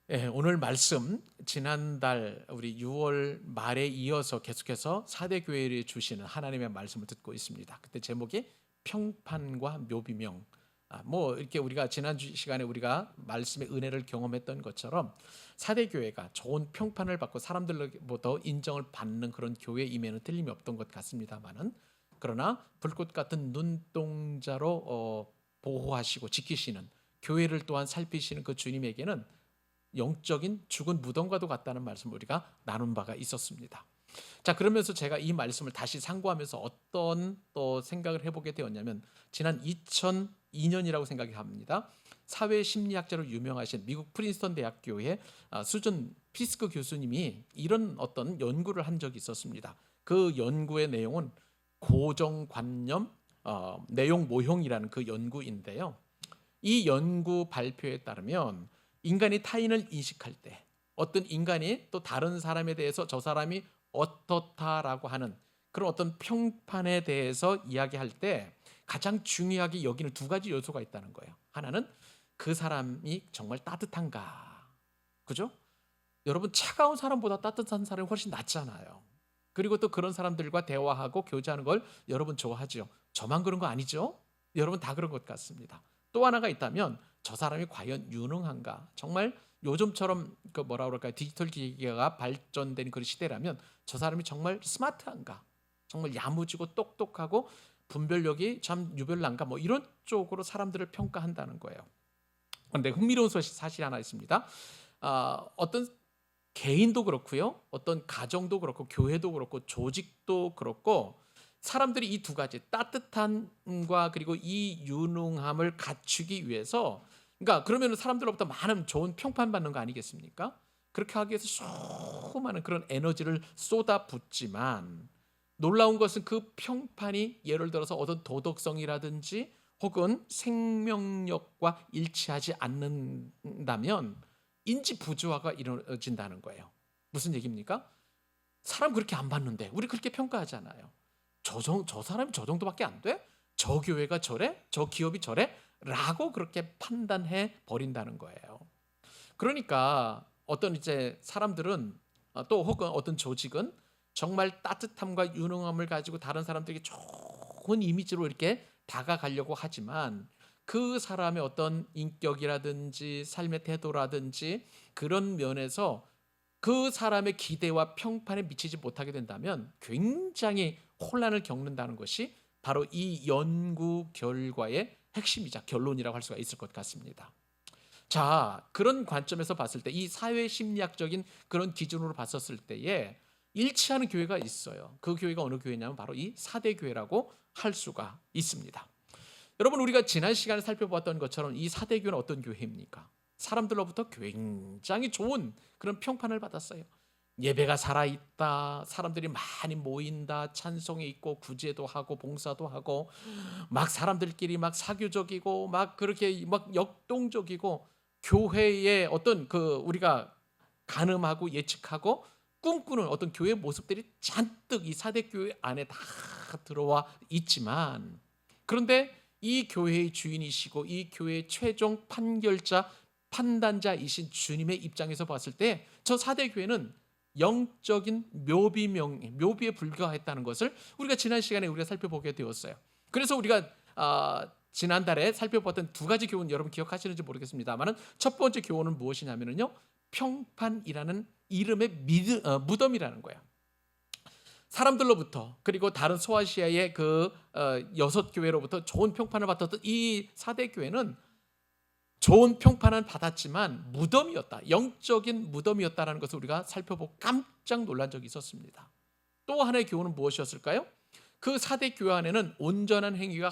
오늘 말씀 지난달 우리 6월 말에 이어서 계속해서 사대 교회를 주시는 하나님의 말씀을 듣고 있습니다. 그때 제목이 평판과 묘비명. 뭐 이렇게 우리가 지난 시간에 우리가 말씀의 은혜를 경험했던 것처럼 사대 교회가 좋은 평판을 받고 사람들로부터 인정을 받는 그런 교회임에는 틀림이 없던 것 같습니다만은, 그러나 불꽃 같은 눈동자로 보호하시고 지키시는, 교회를 또한 살피시는 그 주님에게는 영적인 죽은 무덤과도 같다는 말씀을 우리가 나눈 바가 있었습니다. 자, 그러면서 제가 이 말씀을 다시 상고하면서 어떤 또 생각을 해보게 되었냐면, 지난 2002년이라고 생각이 합니다. 사회 심리학자로 유명하신 미국 프린스턴 대학교의 수준 피스크 교수님이 이런 어떤 연구를 한 적이 있었습니다. 그 연구의 내용은 고정관념 내용 모형이라는 그 연구인데요. 이 연구 발표에 따르면 인간이 타인을 인식할 때, 어떤 인간이 또 다른 사람에 대해서 저 사람이 어떻다라고 하는 그런 어떤 평판에 대해서 이야기할 때 가장 중요하게 여기는 두 가지 요소가 있다는 거예요. 하나는 그 사람이 정말 따뜻한가. 그죠? 여러분, 차가운 사람보다 따뜻한 사람이 훨씬 낫잖아요. 그리고 또 그런 사람들과 대화하고 교제하는 걸 여러분 좋아하죠. 저만 그런 거 아니죠? 여러분 다 그런 것 같습니다. 또 하나가 있다면 저 사람이 과연 유능한가? 정말 요즘처럼 그 뭐라 그럴까요? 디지털 기기가 발전된 그런 시대라면 저 사람이 정말 스마트한가? 정말 야무지고 똑똑하고 분별력이 참 유별난가? 뭐 이런 쪽으로 사람들을 평가한다는 거예요. 그런데 흥미로운 사실이 하나 있습니다. 어떤 개인도 그렇고요, 어떤 가정도 그렇고, 교회도 그렇고, 조직도 그렇고, 사람들이 이 두 가지 따뜻함과 그리고 이 유능함을 갖추기 위해서, 그러니까 그러면 사람들로부터 많은 좋은 평판 받는 거 아니겠습니까? 그렇게 하기 위해서 수많은 그런 에너지를 쏟아붓지만, 놀라운 것은 그 평판이 예를 들어서 어떤 도덕성이라든지 혹은 생명력과 일치하지 않는다면 인지 부조화가 이루어진다는 거예요. 무슨 얘기입니까? 사람 그렇게 안 봤는데 우리 그렇게 평가하잖아요. 저 사람이 저 정도밖에 안 돼? 저 교회가 저래? 저 기업이 저래? 라고 그렇게 판단해 버린다는 거예요. 그러니까 어떤 이제 사람들은 또 혹은 어떤 조직은 정말 따뜻함과 유능함을 가지고 다른 사람들에게 좋은 이미지로 이렇게 다가가려고 하지만, 그 사람의 어떤 인격이라든지 삶의 태도라든지 그런 면에서 그 사람의 기대와 평판에 미치지 못하게 된다면 굉장히 혼란을 겪는다는 것이 바로 이 연구 결과의 핵심이자 결론이라고 할 수가 있을 것 같습니다. 자, 그런 관점에서 봤을 때 이 사회 심리학적인 그런 기준으로 봤었을 때에 일치하는 교회가 있어요. 그 교회가 어느 교회냐면 바로 이 사대 교회라고 할 수가 있습니다. 여러분, 우리가 지난 시간에 살펴봤던 것처럼 이 사대 교회는 어떤 교회입니까? 사람들로부터 굉장히 좋은 그런 평판을 받았어요. 예배가 살아있다, 사람들이 많이 모인다, 찬송이 있고 구제도 하고 봉사도 하고, 막 사람들끼리 막 사교적이고 막 그렇게 막 역동적이고, 교회의 어떤 그 우리가 가늠하고 예측하고 꿈꾸는 어떤 교회 모습들이 잔뜩 이 사대 교회 안에 다 들어와 있지만, 그런데 이 교회의 주인이시고 이 교회의 최종 판결자 판단자이신 주님의 입장에서 봤을 때 저 사대 교회는 영적인 묘비에 불과했다는 것을 우리가 지난 시간에 우리가 살펴보게 되었어요. 그래서 우리가 지난달에 살펴봤던 두 가지 교훈 여러분 기억하시는지 모르겠습니다만은, 첫 번째 교훈은 무엇이냐면요, 평판이라는 이름의 무덤이라는 거예요. 사람들로부터 그리고 다른 소아시아의 그 여섯 교회로부터 좋은 평판을 받았던 이 사대 교회는 좋은 평판은 받았지만 무덤이었다, 영적인 무덤이었다는 것을 우리가 살펴보고 깜짝 놀란 적이 있었습니다. 또 하나의 교훈은 무엇이었을까요? 그 사대 교회 안에는 온전한 행위가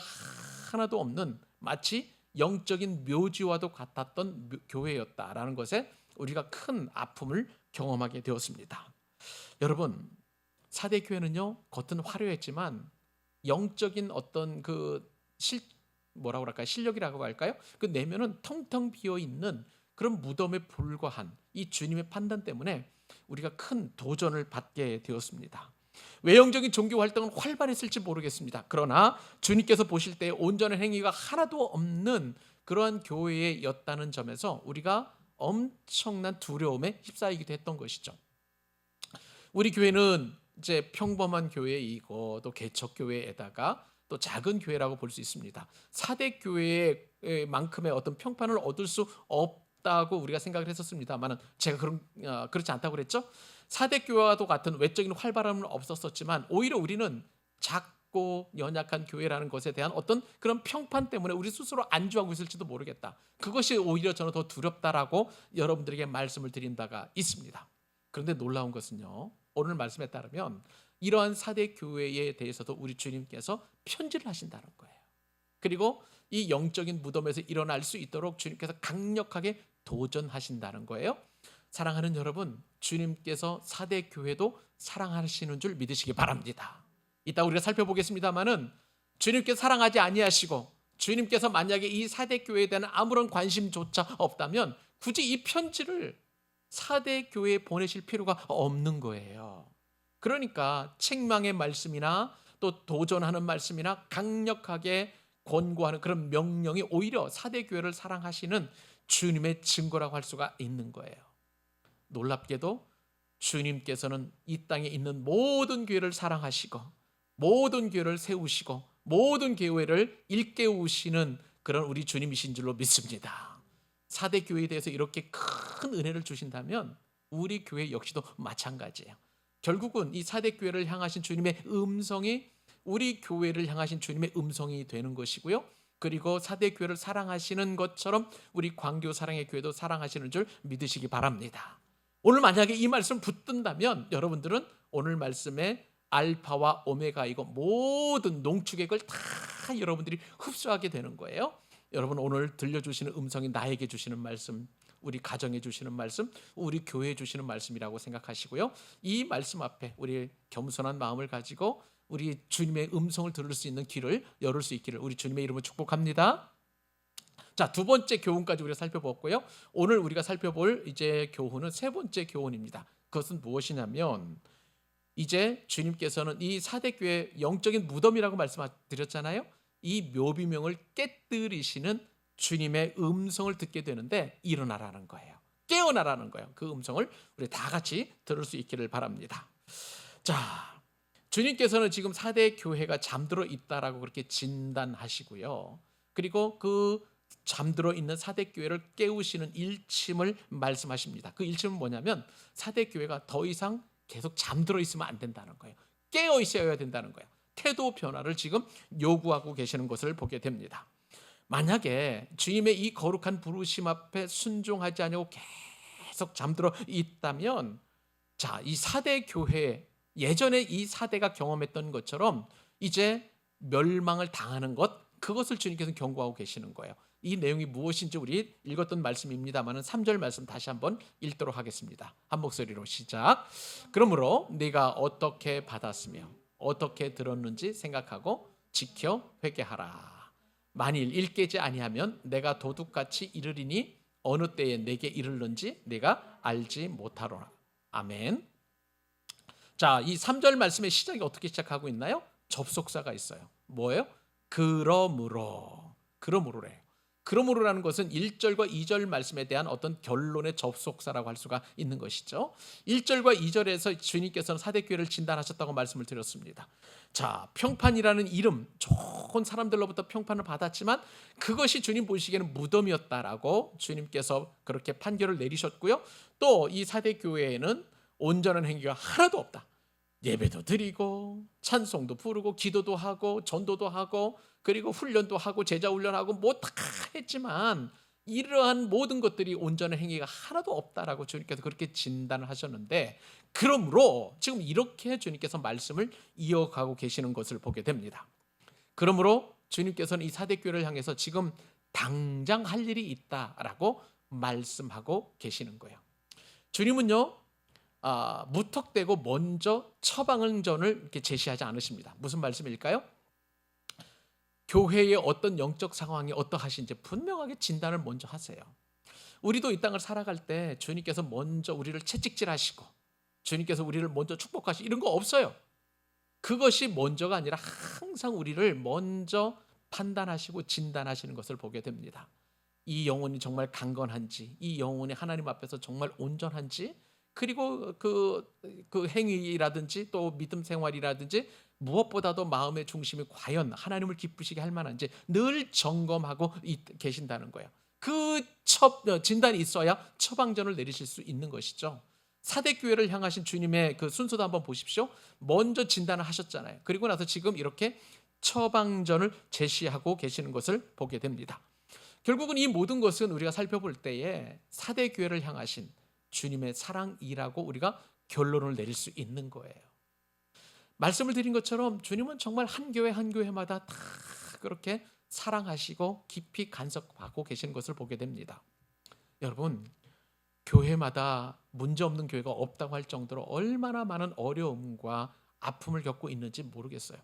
하나도 없는 마치 영적인 묘지와도 같았던 교회였다라는 것에 우리가 큰 아픔을 경험하게 되었습니다. 여러분, 사대 교회는요, 겉은 화려했지만 영적인 어떤 그 뭐라고 할까요? 실력이라고 할까요? 그 내면은 텅텅 비어 있는 그런 무덤에 불과한 이 주님의 판단 때문에 우리가 큰 도전을 받게 되었습니다. 외형적인 종교 활동은 활발했을지 모르겠습니다. 그러나 주님께서 보실 때 온전한 행위가 하나도 없는 그러한 교회였다는 점에서 우리가 엄청난 두려움에 휩싸이기도 했던 것이죠. 우리 교회는 이제 평범한 교회이고 또 개척 교회에다가 또 작은 교회라고 볼 수 있습니다. 4대 교회만큼의 어떤 평판을 얻을 수 없다고 우리가 생각을 했었습니다만은 제가 그렇지 않다고 그랬죠. 4대 교회와도 같은 외적인 활발함은 없었지만 오히려 우리는 작고 연약한 교회라는 것에 대한 어떤 그런 평판 때문에 우리 스스로 안주하고 있을지도 모르겠다. 그것이 오히려 저는 더 두렵다라고 여러분들에게 말씀을 드린 바가 있습니다. 그런데 놀라운 것은요, 오늘 말씀에 따르면 이러한 4대 교회에 대해서도 우리 주님께서 편지를 하신다는 거예요. 그리고 이 영적인 무덤에서 일어날 수 있도록 주님께서 강력하게 도전하신다는 거예요. 사랑하는 여러분, 주님께서 4대 교회도 사랑하시는 줄 믿으시기 바랍니다. 이따 우리가 살펴보겠습니다만은 주님께서 사랑하지 아니하시고 주님께서 만약에 이 4대 교회에 대한 아무런 관심조차 없다면 굳이 이 편지를 4대 교회에 보내실 필요가 없는 거예요. 그러니까 책망의 말씀이나 또 도전하는 말씀이나 강력하게 권고하는 그런 명령이 오히려 4대 교회를 사랑하시는 주님의 증거라고 할 수가 있는 거예요. 놀랍게도 주님께서는 이 땅에 있는 모든 교회를 사랑하시고 모든 교회를 세우시고 모든 교회를 일깨우시는 그런 우리 주님이신 줄로 믿습니다. 4대 교회에 대해서 이렇게 큰 은혜를 주신다면 우리 교회 역시도 마찬가지예요. 결국은 이 4대 교회를 향하신 주님의 음성이 우리 교회를 향하신 주님의 음성이 되는 것이고요. 그리고 4대 교회를 사랑하시는 것처럼 우리 광교 사랑의 교회도 사랑하시는 줄 믿으시기 바랍니다. 오늘 만약에 이 말씀 붙든다면 여러분들은 오늘 말씀에 알파와 오메가이고 모든 농축액을 다 여러분들이 흡수하게 되는 거예요. 여러분 오늘 들려주시는 음성이 나에게 주시는 말씀, 우리 가정에 주시는 말씀, 우리 교회에 주시는 말씀이라고 생각하시고요. 이 말씀 앞에 우리 겸손한 마음을 가지고 우리 주님의 음성을 들을 수 있는 길을 열을 수 있기를 우리 주님의 이름으로 축복합니다. 자, 두 번째 교훈까지 우리가 살펴봤고요. 오늘 우리가 살펴볼 이제 교훈은 세 번째 교훈입니다. 그것은 무엇이냐면 이제 주님께서는 이 4대 교회 영적인 무덤이라고 말씀드렸잖아요. 이 묘비명을 깨뜨리시는 주님의 음성을 듣게 되는데 일어나라는 거예요. 깨어나라는 거예요. 그 음성을 우리 다 같이 들을 수 있기를 바랍니다. 자, 주님께서는 지금 4대 교회가 잠들어 있다라고 그렇게 진단하시고요. 그리고 그 잠들어 있는 4대 교회를 깨우시는 일침을 말씀하십니다. 그 일침은 뭐냐면 4대 교회가 더 이상 계속 잠들어 있으면 안 된다는 거예요. 깨어 있어야 된다는 거예요. 태도 변화를 지금 요구하고 계시는 것을 보게 됩니다. 만약에 주님의 이 거룩한 부르심 앞에 순종하지 않고 계속 잠들어 있다면 자, 이 4대 교회 예전에 이 4대가 경험했던 것처럼 이제 멸망을 당하는 것 그것을 주님께서 경고하고 계시는 거예요. 이 내용이 무엇인지 우리 읽었던 말씀입니다만 3절 말씀 다시 한번 읽도록 하겠습니다. 한 목소리로 시작. 그러므로 네가 어떻게 받았으며 어떻게 들었는지 생각하고 지켜 회개하라. 만일 일깨지 아니하면 내가 도둑같이 이르리니 어느 때에 내게 이르는지 내가 알지 못하노라. 아멘. 자, 이 3절 말씀의 시작이 어떻게 시작하고 있나요? 접속사가 있어요. 뭐예요? 그러므로래요. 그러므로라는 것은 1절과 2절 말씀에 대한 어떤 결론의 접속사라고 할 수가 있는 것이죠. 1절과 2절에서 주님께서는 4대 교회를 진단하셨다고 말씀을 드렸습니다. 자, 평판이라는 이름, 좋은 사람들로부터 평판을 받았지만 그것이 주님 보시기에는 무덤이었다라고 주님께서 그렇게 판결을 내리셨고요. 또 이 4대 교회에는 온전한 행위가 하나도 없다. 예배도 드리고 찬송도 부르고 기도도 하고 전도도 하고 그리고 훈련도 하고 제자 훈련하고 뭐 다 했지만 이러한 모든 것들이 온전한 행위가 하나도 없다라고 주님께서 그렇게 진단을 하셨는데 그러므로 지금 이렇게 주님께서 말씀을 이어가고 계시는 것을 보게 됩니다. 그러므로 주님께서는 이 4대 교회를 향해서 지금 당장 할 일이 있다라고 말씀하고 계시는 거예요. 주님은요 무턱대고 먼저 처방전을 이렇게 제시하지 않으십니다. 무슨 말씀일까요? 교회의 어떤 영적 상황이 어떠하신지 분명하게 진단을 먼저 하세요. 우리도 이 땅을 살아갈 때 주님께서 먼저 우리를 채찍질하시고 주님께서 우리를 먼저 축복하시고 이런 거 없어요. 그것이 먼저가 아니라 항상 우리를 먼저 판단하시고 진단하시는 것을 보게 됩니다. 이 영혼이 정말 강건한지, 이 영혼이 하나님 앞에서 정말 온전한지, 그리고 그 행위라든지 또 믿음 생활이라든지 무엇보다도 마음의 중심이 과연 하나님을 기쁘시게 할 만한지 늘 점검하고 계신다는 거예요. 그 진단이 있어야 처방전을 내리실 수 있는 것이죠. 사대 교회를 향하신 주님의 그 순서도 한번 보십시오. 먼저 진단을 하셨잖아요. 그리고 나서 지금 이렇게 처방전을 제시하고 계시는 것을 보게 됩니다. 결국은 이 모든 것은 우리가 살펴볼 때에 사대 교회를 향하신 주님의 사랑이라고 우리가 결론을 내릴 수 있는 거예요. 말씀을 드린 것처럼 주님은 정말 한 교회 한 교회마다 다 그렇게 사랑하시고 깊이 간섭하고 계시는 것을 보게 됩니다. 여러분, 교회마다 문제 없는 교회가 없다고 할 정도로 얼마나 많은 어려움과 아픔을 겪고 있는지 모르겠어요.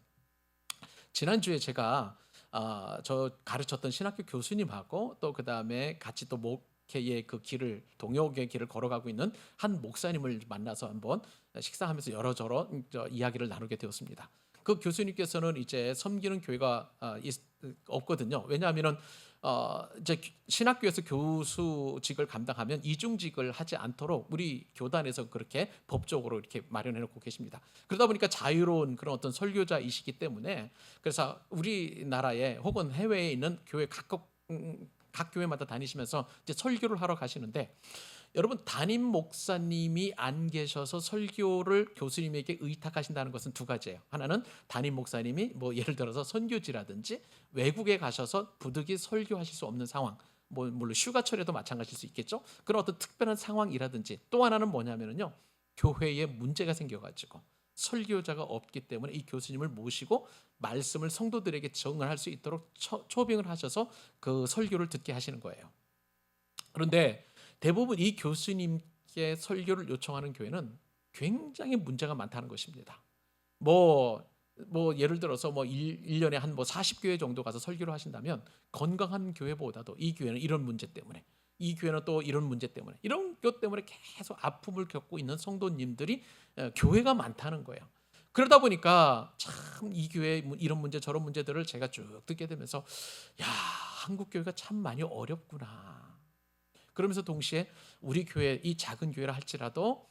지난주에 제가 저 가르쳤던 신학교 교수님하고 또 그다음에 같이 또 목회의 그 길을, 동역의 길을 걸어가고 있는 한 목사님을 만나서 한번 식사하면서 여러저러 이야기를 나누게 되었습니다. 그 교수님께서는 이제 섬기는 교회가 없거든요. 왜냐하면은 이제 신학교에서 교수직을 감당하면 이중직을 하지 않도록 우리 교단에서 그렇게 법적으로 이렇게 마련해 놓고 계십니다. 그러다 보니까 자유로운 그런 어떤 설교자이시기 때문에, 그래서 우리나라에 혹은 해외에 있는 교회 각 교회마다 다니시면서 이제 설교를 하러 가시는데, 여러분, 담임 목사님이 안 계셔서 설교를 교수님에게 의탁하신다는 것은 두 가지예요. 하나는 담임 목사님이 뭐 예를 들어서 선교지라든지 외국에 가셔서 부득이 설교하실 수 없는 상황, 뭐 물론 휴가철에도 마찬가지일 수 있겠죠. 그런 어떤 특별한 상황이라든지, 또 하나는 뭐냐면요, 교회에 문제가 생겨가지고 설교자가 없기 때문에 이 교수님을 모시고 말씀을 성도들에게 증언할 수 있도록 초빙을 하셔서 그 설교를 듣게 하시는 거예요. 그런데 대부분 이 교수님께 설교를 요청하는 교회는 굉장히 문제가 많다는 것입니다. 뭐 예를 들어서 뭐 1년에 한 뭐 40교회 정도 가서 설교를 하신다면, 건강한 교회보다도 이 교회는 이런 문제 때문에, 이 교회는 또 이런 문제 때문에, 이런 것 때문에 계속 아픔을 겪고 있는 성도님들이 교회가 많다는 거예요. 그러다 보니까 참 이 교회 이런 문제 저런 문제들을 제가 쭉 듣게 되면서, 야, 한국 교회가 참 많이 어렵구나. 그러면서 동시에 우리 교회, 이 작은 교회라 할지라도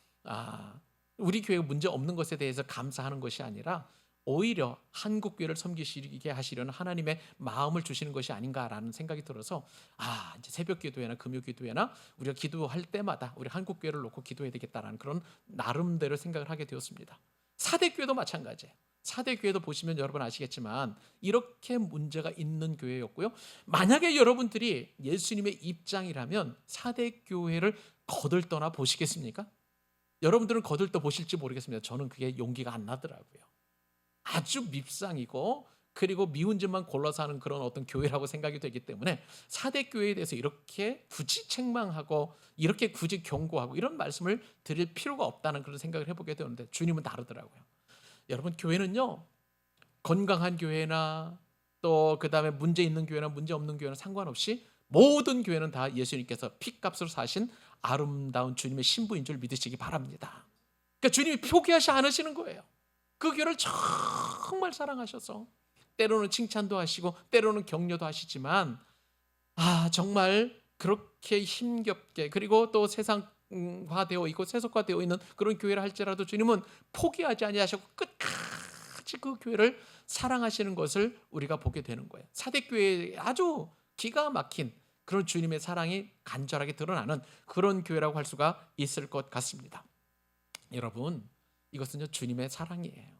우리 교회가 문제 없는 것에 대해서 감사하는 것이 아니라 오히려 한국 교회를 섬기시게 하시려는 하나님의 마음을 주시는 것이 아닌가라는 생각이 들어서, 이제 새벽 기도회나 금요 기도회나 우리가 기도할 때마다 우리 한국 교회를 놓고 기도해야 되겠다라는 그런 나름대로 생각을 하게 되었습니다. 사대 교회도 마찬가지예요. 사대 교회도 보시면 여러분 아시겠지만 이렇게 문제가 있는 교회였고요. 만약에 여러분들이 예수님의 입장이라면 사대 교회를 거들떠나 보시겠습니까? 여러분들은 거들떠 보실지 모르겠습니다. 저는 그게 용기가 안 나더라고요. 아주 밉상이고, 그리고 미운 짓만 골라서 하는 그런 어떤 교회라고 생각이 되기 때문에 사대 교회에 대해서 이렇게 굳이 책망하고 이렇게 굳이 경고하고 이런 말씀을 드릴 필요가 없다는 그런 생각을 해보게 되는데, 주님은 다르더라고요. 여러분, 교회는요, 건강한 교회나 또 그다음에 문제 있는 교회나 문제 없는 교회나 상관없이 모든 교회는 다 예수님께서 피값으로 사신 아름다운 주님의 신부인 줄 믿으시기 바랍니다. 그러니까 주님이 포기하지 않으시는 거예요. 그 교회를 정말 사랑하셔서 때로는 칭찬도 하시고 때로는 격려도 하시지만, 정말 그렇게 힘겹게, 그리고 또 세상화되어 있고 세속화되어 있는 그런 교회를 할지라도 주님은 포기하지 아니하셨고 끝까지 그 교회를 사랑하시는 것을 우리가 보게 되는 거예요. 사대교회에 아주 기가 막힌 그런 주님의 사랑이 간절하게 드러나는 그런 교회라고 할 수가 있을 것 같습니다. 여러분, 이것은 주님의 사랑이에요.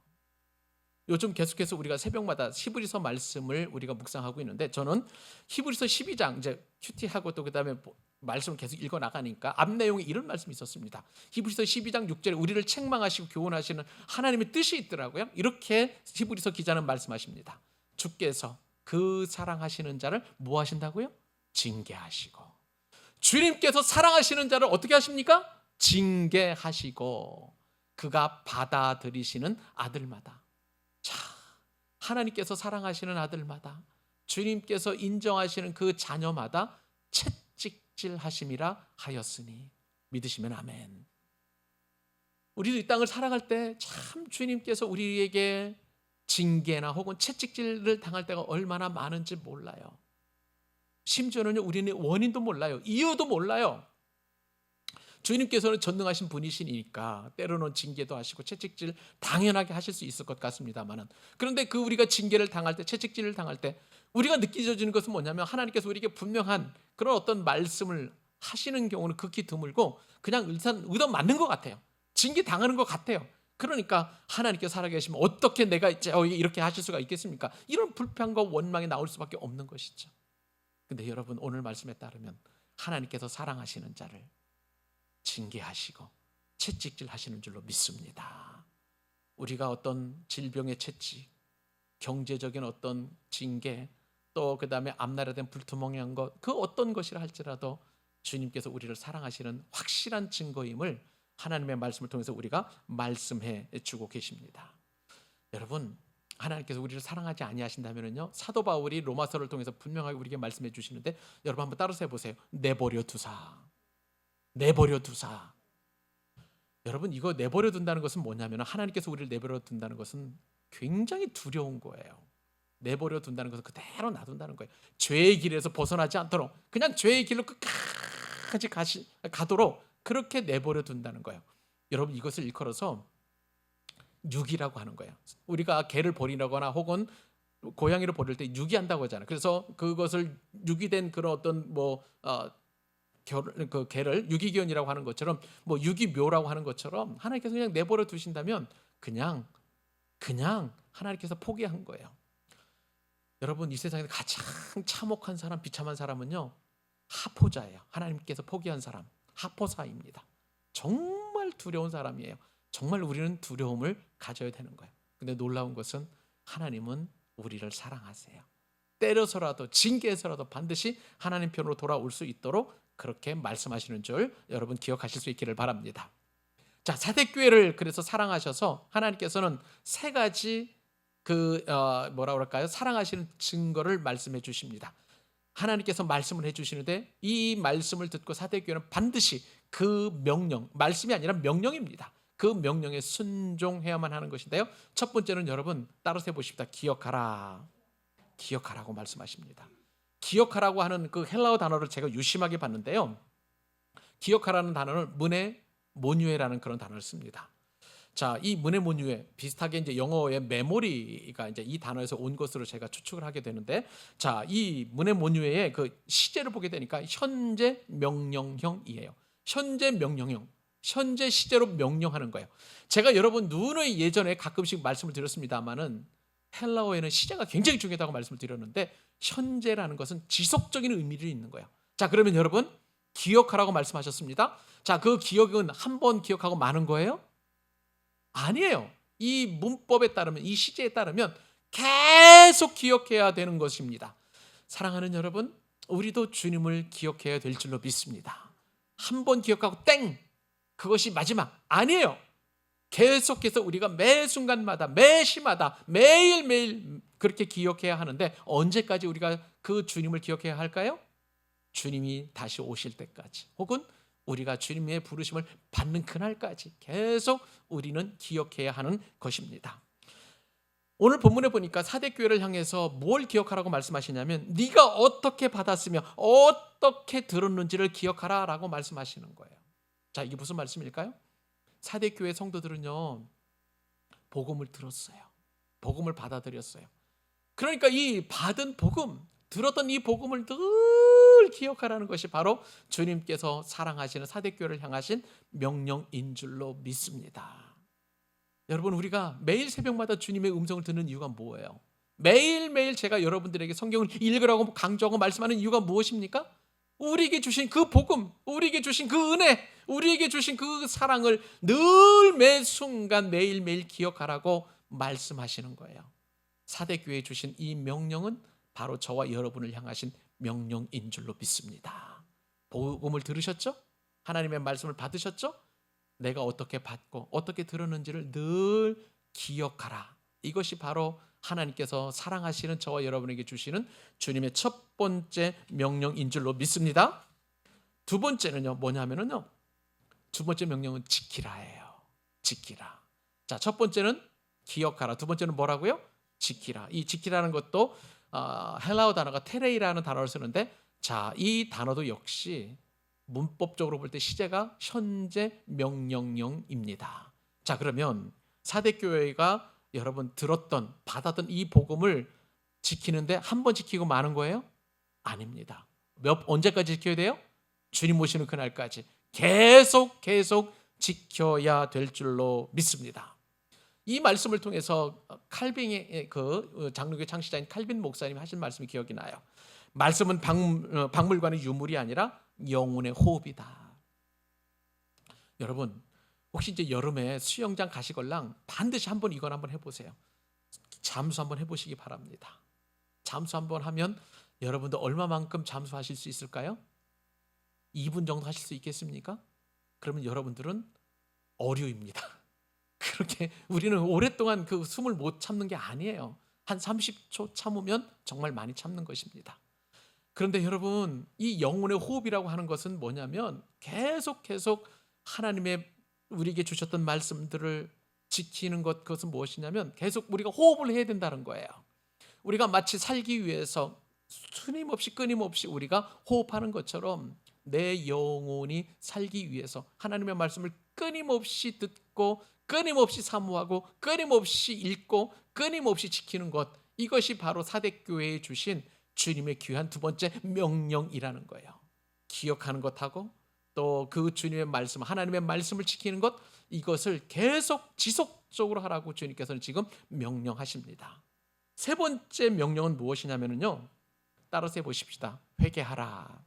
요즘 계속해서 우리가 새벽마다 히브리서 말씀을 우리가 묵상하고 있는데, 저는 히브리서 12장 이제 큐티하고 또 그다음에 말씀을 계속 읽어 나가니까 앞 내용에 이런 말씀이 있었습니다. 히브리서 12장 6절에 우리를 책망하시고 교훈하시는 하나님의 뜻이 있더라고요. 이렇게 히브리서 기자는 말씀하십니다. 주께서 그 사랑하시는 자를 뭐 하신다고요? 징계하시고. 주님께서 사랑하시는 자를 어떻게 하십니까? 징계하시고, 그가 받아들이시는 아들마다. 자, 하나님께서 사랑하시는 아들마다, 주님께서 인정하시는 그 자녀마다 채찍질하심이라 하였으니 믿으시면 아멘. 우리도 이 땅을 살아갈 때 참 주님께서 우리에게 징계나 혹은 채찍질을 당할 때가 얼마나 많은지 몰라요. 심지어는요, 우리는 원인도 몰라요. 이유도 몰라요. 주님께서는 전능하신 분이시니까 때로는 징계도 하시고 채찍질 당연하게 하실 수 있을 것 같습니다만은, 그런데 그 우리가 징계를 당할 때, 채찍질을 당할 때 우리가 느껴지는 것은 뭐냐면, 하나님께서 우리에게 분명한 그런 어떤 말씀을 하시는 경우는 극히 드물고 그냥 일단 의도 맞는 것 같아요. 징계 당하는 것 같아요. 그러니까 하나님께서 살아계시면 어떻게 내가 이렇게 하실 수가 있겠습니까? 이런 불평과 원망이 나올 수밖에 없는 것이죠. 근데 여러분, 오늘 말씀에 따르면 하나님께서 사랑하시는 자를 징계하시고 채찍질 하시는 줄로 믿습니다. 우리가 어떤 질병의 채찍, 경제적인 어떤 징계, 또 그 다음에 앞날에 대한 불투명한 것, 그 어떤 것이라 할지라도 주님께서 우리를 사랑하시는 확실한 증거임을 하나님의 말씀을 통해서 우리가 말씀해 주고 계십니다. 여러분, 하나님께서 우리를 사랑하지 아니하신다면요, 사도 바울이 로마서를 통해서 분명하게 우리에게 말씀해 주시는데, 여러분 한번 따라서 해보세요. 내버려 두사. 내버려 두사. 여러분, 이거 내버려 둔다는 것은 뭐냐면, 하나님께서 우리를 내버려 둔다는 것은 굉장히 두려운 거예요. 내버려 둔다는 것은 그대로 놔둔다는 거예요. 죄의 길에서 벗어나지 않도록, 그냥 죄의 길로 끝까지 가도록 그렇게 내버려 둔다는 거예요. 여러분, 이것을 일컬어서 유기라고 하는 거예요. 우리가 개를 버리거나 혹은 고양이를 버릴 때 유기한다고 하잖아요. 그래서 그것을 유기된 그런 어떤 그 개를 유기견이라고 하는 것처럼, 유기묘라고 하는 것처럼 하나님께서 그냥 내버려 두신다면 그냥 하나님께서 포기한 거예요. 여러분, 이 세상에서 가장 참혹한 사람, 비참한 사람은요, 하포자예요. 하나님께서 포기한 사람, 하포사입니다. 정말 두려운 사람이에요. 정말 우리는 두려움을 가져야 되는 거예요. 근데 놀라운 것은 하나님은 우리를 사랑하세요. 때려서라도, 징계해서라도 반드시 하나님 편으로 돌아올 수 있도록 그렇게 말씀하시는 줄 여러분 기억하실 수 있기를 바랍니다. 자, 사대교회를 그래서 사랑하셔서 하나님께서는 세 가지 사랑하시는 증거를 말씀해 주십니다. 하나님께서 말씀을 해 주시는데, 이 말씀을 듣고 사대교회는 반드시 그 명령, 말씀이 아니라 명령입니다. 그 명령에 순종해야만 하는 것인데요, 첫 번째는 여러분 따라서 해보십시다. 기억하라. 기억하라고 말씀하십니다. 기억하라고 하는 그 헬라어 단어를 제가 유심하게 봤는데요, 기억하라는 단어를 문에 모뉴에라는 그런 단어를 씁니다. 자, 이 문에 모뉴에 비슷하게 이제 영어의 메모리가 이제 이 단어에서 온 것으로 제가 추측을 하게 되는데, 자, 이 문에 모뉴에의 그 시제를 보게 되니까 현재 명령형이에요. 현재 명령형, 현재 시제로 명령하는 거예요. 제가 여러분 누누이 예전에 가끔씩 말씀을 드렸습니다만은, 헬라어에는 시제가 굉장히 중요하다고 말씀을 드렸는데, 현재라는 것은 지속적인 의미를 있는 거예요. 자, 그러면 여러분 기억하라고 말씀하셨습니다. 자, 그 기억은 한 번 기억하고 마는 거예요? 아니에요. 이 문법에 따르면, 이 시제에 따르면 계속 기억해야 되는 것입니다. 사랑하는 여러분, 우리도 주님을 기억해야 될 줄로 믿습니다. 한 번 기억하고 땡! 그것이 마지막 아니에요. 계속해서 우리가 매 순간마다, 매 시마다, 매일매일 그렇게 기억해야 하는데, 언제까지 우리가 그 주님을 기억해야 할까요? 주님이 다시 오실 때까지, 혹은 우리가 주님의 부르심을 받는 그날까지 계속 우리는 기억해야 하는 것입니다. 오늘 본문에 보니까 사대교회를 향해서 뭘 기억하라고 말씀하시냐면, 네가 어떻게 받았으며 어떻게 들었는지를 기억하라 라고 말씀하시는 거예요. 자, 이게 무슨 말씀일까요? 사대교회 성도들은요, 복음을 들었어요. 복음을 받아들였어요. 그러니까 이 받은 복음, 들었던 이 복음을 늘 기억하라는 것이 바로 주님께서 사랑하시는 사대교회를 향하신 명령인 줄로 믿습니다. 여러분, 우리가 매일 새벽마다 주님의 음성을 듣는 이유가 뭐예요? 매일매일 제가 여러분들에게 성경을 읽으라고 강조하고 말씀하는 이유가 무엇입니까? 우리에게 주신 그 복음, 우리에게 주신 그 은혜, 우리에게 주신 그 사랑을 늘 매 순간 매일매일 기억하라고 말씀하시는 거예요. 사대교회에 주신 이 명령은 바로 저와 여러분을 향하신 명령인 줄로 믿습니다. 복음을 들으셨죠? 하나님의 말씀을 받으셨죠? 내가 어떻게 받고 어떻게 들었는지를 늘 기억하라. 이것이 바로 하나님께서 사랑하시는 저와 여러분에게 주시는 주님의 첫 번째 명령인 줄로 믿습니다. 두 번째는요, 뭐냐면요, 두 번째 명령은 지키라예요. 지키라. 자, 첫 번째는 기억하라. 두 번째는 뭐라고요? 지키라. 이 지키라는 것도 헬라어 단어가 테레이라는 단어를 쓰는데, 자, 이 단어도 역시 문법적으로 볼 때 시제가 현재 명령형입니다. 자, 그러면 사대교회가 여러분 들었던 받았던 이 복음을 지키는데 한 번 지키고 마는 거예요? 아닙니다. 언제까지 지켜야 돼요? 주님 오시는 그날까지 계속 지켜야 될 줄로 믿습니다. 이 말씀을 통해서 칼빈의 그 장로교 창시자인 칼빈 목사님이 하신 말씀이 기억이 나요. 말씀은 박물관의 유물이 아니라 영혼의 호흡이다. 여러분, 혹시 이제 여름에 수영장 가시걸랑 반드시 한번 이건 한번 해보세요. 잠수 한번 해보시기 바랍니다. 잠수 한번 하면 여러분도 얼마만큼 잠수하실 수 있을까요? 2분 정도 하실 수 있겠습니까? 그러면 여러분들은 어류입니다. 그렇게 우리는 오랫동안 그 숨을 못 참는 게 아니에요. 한 30초 참으면 정말 많이 참는 것입니다. 그런데 여러분, 이 영혼의 호흡이라고 하는 것은 뭐냐면 계속 하나님의 우리에게 주셨던 말씀들을 지키는 것, 그것은 무엇이냐면 계속 우리가 호흡을 해야 된다는 거예요. 우리가 마치 살기 위해서 끊임없이 우리가 호흡하는 것처럼 내 영혼이 살기 위해서 하나님의 말씀을 끊임없이 듣고 끊임없이 사모하고 끊임없이 읽고 끊임없이 지키는 것, 이것이 바로 사대교회에 주신 주님의 귀한 두 번째 명령이라는 거예요. 기억하는 것하고 또 그 주님의 말씀, 하나님의 말씀을 지키는 것, 이것을 계속 지속적으로 하라고 주님께서는 지금 명령하십니다. 세 번째 명령은 무엇이냐면요, 따라서 해보십시다. 회개하라.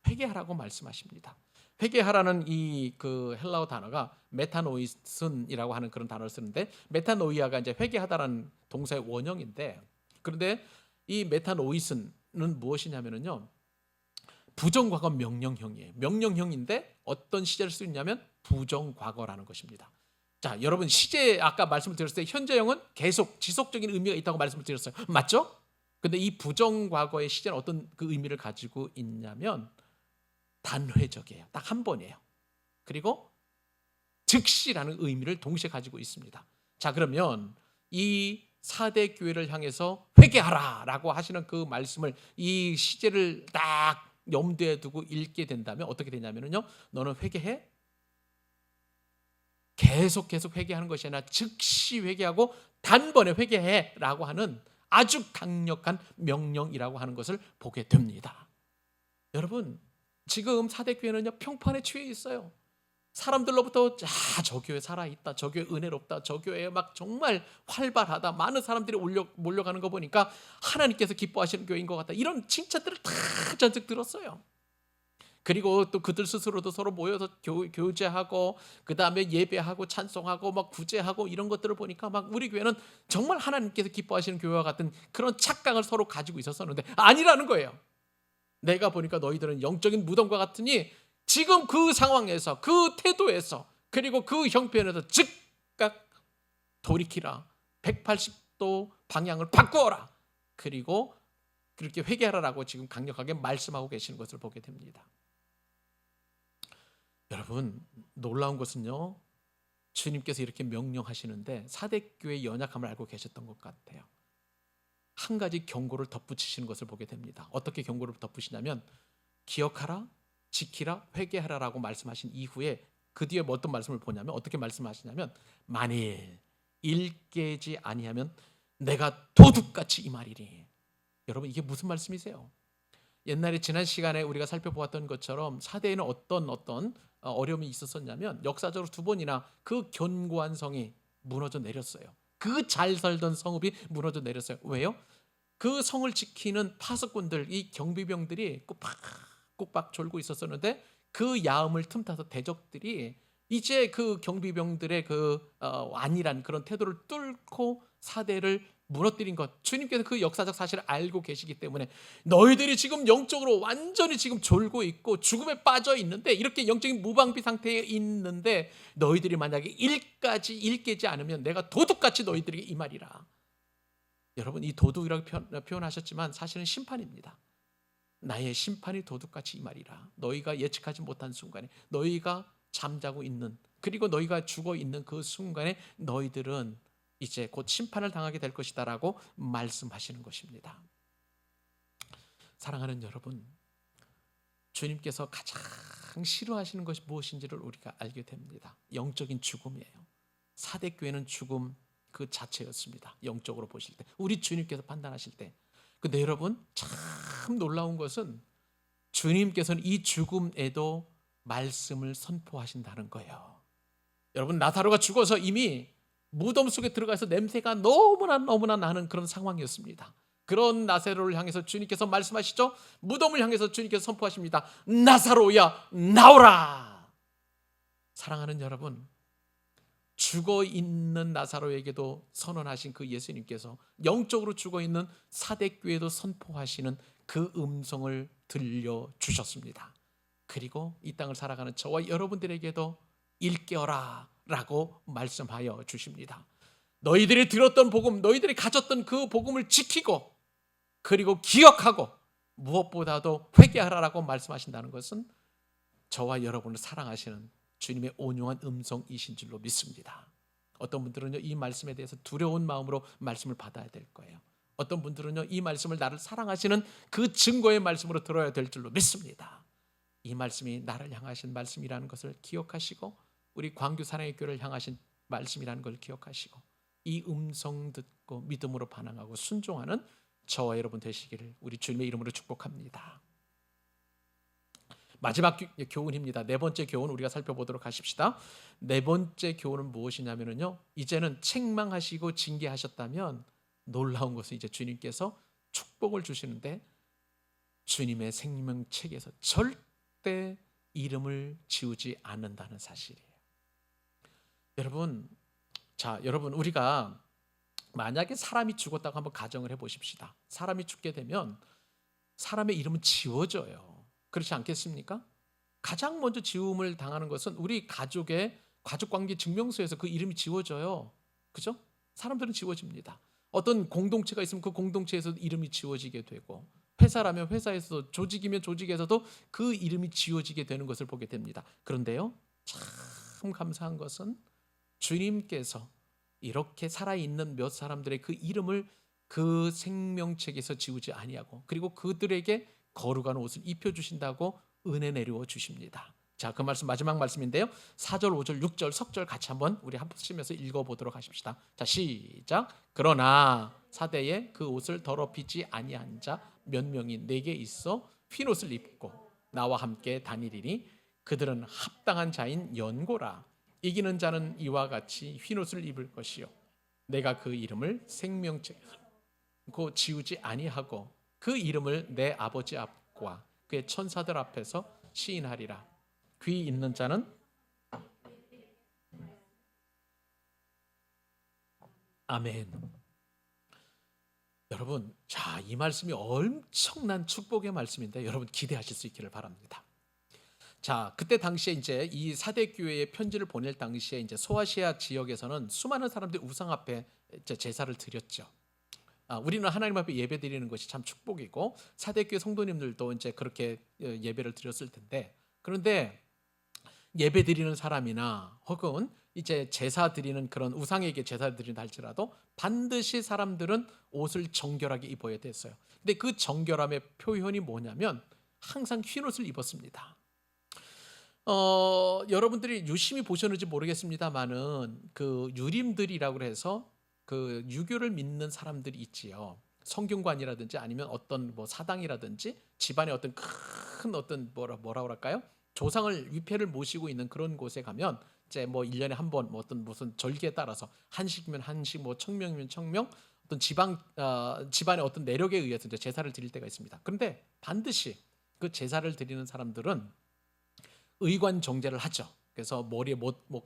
회개하라고 말씀하십니다. 회개하라는 이 그 헬라어 단어가 메타노이슨이라고 하는 그런 단어를 쓰는데, 메타노이아가 이제 회개하다라는 동사의 원형인데, 그런데 이 메타노이슨은 무엇이냐면요, 부정과거 명령형이에요. 명령형인데 어떤 시제를 쓰고 있냐면 부정과거라는 것입니다. 자, 여러분, 시제 아까 말씀을 드렸을 때 현재형은 계속 지속적인 의미가 있다고 말씀을 드렸어요. 맞죠? 근데 이 부정과거의 시제는 어떤 그 의미를 가지고 있냐면 단회적이에요. 딱 한 번이에요. 그리고 즉시라는 의미를 동시에 가지고 있습니다. 자, 그러면 이 4대 교회를 향해서 회개하라 라고 하시는 그 말씀을, 이 시제를 딱 염두에 두고 읽게 된다면 어떻게 되냐면요, 너는 회개해? 계속 회개하는 것이 아니라 즉시 회개하고 단번에 회개해 라고 하는 아주 강력한 명령이라고 하는 것을 보게 됩니다. 여러분, 지금 4대 교회는요, 평판에 취해 있어요. 사람들로부터 저 교회 살아있다, 저 교회 은혜롭다, 저 교회 막 정말 활발하다, 많은 사람들이 몰려가는 거 보니까 하나님께서 기뻐하시는 교회인 것 같다, 이런 칭찬들을 다 잔뜩 들었어요. 그리고 또 그들 스스로도 서로 모여서 교제하고 그 다음에 예배하고 찬송하고 막 구제하고 이런 것들을 보니까 막 우리 교회는 정말 하나님께서 기뻐하시는 교회와 같은 그런 착각을 서로 가지고 있었었는데 아니라는 거예요. 내가 보니까 너희들은 영적인 무덤과 같으니 지금 그 상황에서, 그 태도에서, 그리고 그 형편에서 즉각 돌이키라, 180도 방향을 바꾸어라, 그리고 그렇게 회개하라라고 지금 강력하게 말씀하고 계시는 것을 보게 됩니다. 여러분, 놀라운 것은요, 주님께서 이렇게 명령하시는데 4대 교회의 연약함을 알고 계셨던 것 같아요. 한 가지 경고를 덧붙이시는 것을 보게 됩니다. 어떻게 경고를 덧붙이냐면 기억하라, 지키라, 회개하라라고 말씀하신 이후에 그 뒤에 어떤 말씀을 보냐면 어떻게 말씀하시냐면 만일 일깨지 아니하면 내가 도둑같이 임하리니. 여러분, 이게 무슨 말씀이세요? 옛날에 지난 시간에 우리가 살펴보았던 것처럼 4대에는 어떤 어려움이 있었었냐면 역사적으로 두 번이나 그 견고한 성이 무너져 내렸어요. 그 잘 살던 성읍이 무너져 내렸어요. 왜요? 그 성을 지키는 파수꾼들, 이 경비병들이 꾹박 졸고 있었었는데 그 야음을 틈타서 대적들이 이제 그 경비병들의 그 안일한 그런 태도를 뚫고 4대를 무너뜨린 것, 주님께서 그 역사적 사실을 알고 계시기 때문에 너희들이 지금 영적으로 완전히 지금 졸고 있고 죽음에 빠져 있는데, 이렇게 영적인 무방비 상태에 있는데 너희들이 만약에 일깨지 않으면 내가 도둑같이 너희들에게 임하리라. 여러분, 이 도둑이라고 표현하셨지만 사실은 심판입니다. 나의 심판이 도둑같이 임하리라. 너희가 예측하지 못한 순간에, 너희가 잠자고 있는, 그리고 너희가 죽어 있는 그 순간에 너희들은 이제 곧 심판을 당하게 될 것이다 라고 말씀하시는 것입니다. 사랑하는 여러분, 주님께서 가장 싫어하시는 것이 무엇인지를 우리가 알게 됩니다. 영적인 죽음이에요. 사대교회는 죽음 그 자체였습니다. 영적으로 보실 때, 우리 주님께서 판단하실 때. 근데 여러분, 참 놀라운 것은 주님께서는 이 죽음에도 말씀을 선포하신다는 거예요. 여러분, 나사로가 죽어서 이미 무덤 속에 들어가서 냄새가 너무나 나는 그런 상황이었습니다. 그런 나사로를 향해서 주님께서 말씀하시죠. 무덤을 향해서 주님께서 선포하십니다. 나사로야, 나오라. 사랑하는 여러분, 죽어있는 나사로에게도 선언하신 그 예수님께서 영적으로 죽어있는 사대교회도 선포하시는 그 음성을 들려주셨습니다. 그리고 이 땅을 살아가는 저와 여러분들에게도 일깨어라 라고 말씀하여 주십니다. 너희들이 들었던 복음, 너희들이 가졌던 그 복음을 지키고 그리고 기억하고 무엇보다도 회개하라라고 말씀하신다는 것은 저와 여러분을 사랑하시는 주님의 온유한 음성이신 줄로 믿습니다. 어떤 분들은요, 이 말씀에 대해서 두려운 마음으로 말씀을 받아야 될 거예요. 어떤 분들은요, 이 말씀을 나를 사랑하시는 그 증거의 말씀으로 들어야 될 줄로 믿습니다. 이 말씀이 나를 향하신 말씀이라는 것을 기억하시고 우리 광교 사랑의 교회를 향하신 말씀이라는 걸 기억하시고 이 음성 듣고 믿음으로 반응하고 순종하는 저와 여러분 되시기를 우리 주님의 이름으로 축복합니다. 마지막 교훈입니다. 네 번째 교훈 우리가 살펴보도록 하십시다. 네 번째 교훈은 무엇이냐면요, 이제는 책망하시고 징계하셨다면 놀라운 것은 이제 주님께서 축복을 주시는데 주님의 생명책에서 절대 이름을 지우지 않는다는 사실이에요. 여러분 우리가 만약에 사람이 죽었다고 한번 가정을 해보십시다. 사람이 죽게 되면 사람의 이름은 지워져요. 그렇지 않겠습니까? 가장 먼저 지움을 당하는 것은 우리 가족의 가족관계 증명서에서 그 이름이 지워져요. 그죠? 사람들은 지워집니다. 어떤 공동체가 있으면 그 공동체에서 이름이 지워지게 되고, 회사라면 회사에서도, 조직이면 조직에서도 그 이름이 지워지게 되는 것을 보게 됩니다. 그런데요, 참 감사한 것은 주님께서 이렇게 살아있는 몇 사람들의 그 이름을 그 생명책에서 지우지 아니하고 그리고 그들에게 거룩한 옷을 입혀주신다고 은혜 내려 주십니다. 자, 그 말씀 마지막 말씀인데요, 4절, 5절, 6절 석절 같이 한번 우리 한 번씩면서 읽어보도록 하십시다. 자, 시작. 그러나 사대에 그 옷을 더럽히지 아니한 자 몇 명이 내게 있어 흰 옷을 입고 나와 함께 다니리니 그들은 합당한 자인 연고라. 이기는 자는 이와 같이 흰 옷을 입을 것이요 내가 그 이름을 생명책에서 지우지 아니하고 그 이름을 내 아버지 앞과 그의 천사들 앞에서 시인하리라. 귀 있는 자는 아멘. 여러분, 자, 이 말씀이 엄청난 축복의 말씀인데 여러분 기대하실 수 있기를 바랍니다. 자, 그때 당시에 이제 이 사대 교회에 편지를 보낼 당시에 이제 소아시아 지역에서는 수많은 사람들이 우상 앞에 이제 제사를 드렸죠. 우리는 하나님 앞에 예배 드리는 것이 참 축복이고 사대교회 성도님들도 이제 그렇게 예배를 드렸을 텐데, 그런데 예배 드리는 사람이나 혹은 이제 제사 드리는 그런 우상에게 제사 드린다 할지라도 반드시 사람들은 옷을 정결하게 입어야 됐어요. 근데 그 정결함의 표현이 뭐냐면 항상 흰 옷을 입었습니다. 여러분들이 유심히 보셨는지 모르겠습니다만은 그 유림들이라고 해서 그 유교를 믿는 사람들이 있지요. 성균관이라든지 아니면 어떤 뭐 사당이라든지 집안의 어떤 큰 어떤 뭐라고 할까요? 조상을 위패를 모시고 있는 그런 곳에 가면 이제 뭐 1년에 한 번 뭐 어떤 무슨 절기에 따라서 한식이면 한식, 뭐 청명이면 청명, 어떤 집안의 어떤 내력에 의해서 이제 제사를 드릴 때가 있습니다. 그런데 반드시 그 제사를 드리는 사람들은 의관 정제를 하죠. 그래서 머리에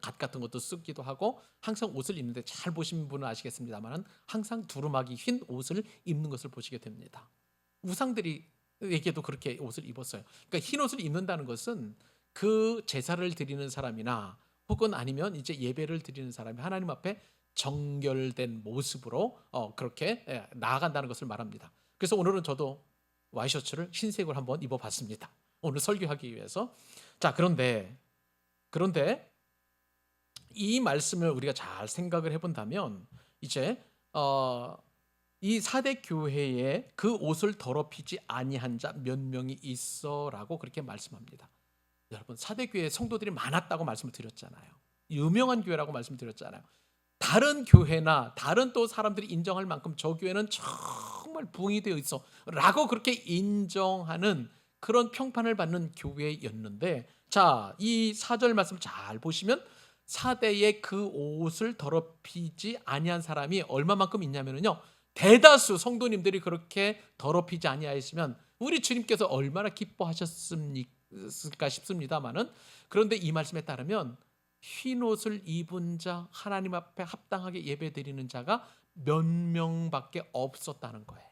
갓 같은 것도 쓰기도 하고 항상 옷을 입는데, 잘 보신 분은 아시겠습니다만 항상 두루마기 흰 옷을 입는 것을 보시게 됩니다. 우상들에게도 그렇게 옷을 입었어요. 그러니까 흰 옷을 입는다는 것은 그 제사를 드리는 사람이나 혹은 아니면 이제 예배를 드리는 사람이 하나님 앞에 정결된 모습으로 그렇게 나아간다는 것을 말합니다. 그래서 오늘은 저도 와이셔츠를 흰색을 한번 입어봤습니다. 오늘 설교하기 위해서. 자, 그런데 이 말씀을 우리가 잘 생각을 해본다면 이제 이 사대 교회에 그 옷을 더럽히지 아니한 자 몇 명이 있어라고 그렇게 말씀합니다. 여러분, 사대 교회에 성도들이 많았다고 말씀을 드렸잖아요. 유명한 교회라고 말씀드렸잖아요. 다른 교회나 다른 또 사람들이 인정할 만큼 저 교회는 정말 부흥이 되어 있어 라고 그렇게 인정하는 그런 평판을 받는 교회였는데, 자, 이 4절 말씀 잘 보시면 사대에 그 옷을 더럽히지 아니한 사람이 얼마만큼 있냐면요, 대다수 성도님들이 그렇게 더럽히지 아니하였으면 우리 주님께서 얼마나 기뻐하셨을까 싶습니다만은, 그런데 이 말씀에 따르면 흰 옷을 입은 자, 하나님 앞에 합당하게 예배드리는 자가 몇 명밖에 없었다는 거예요.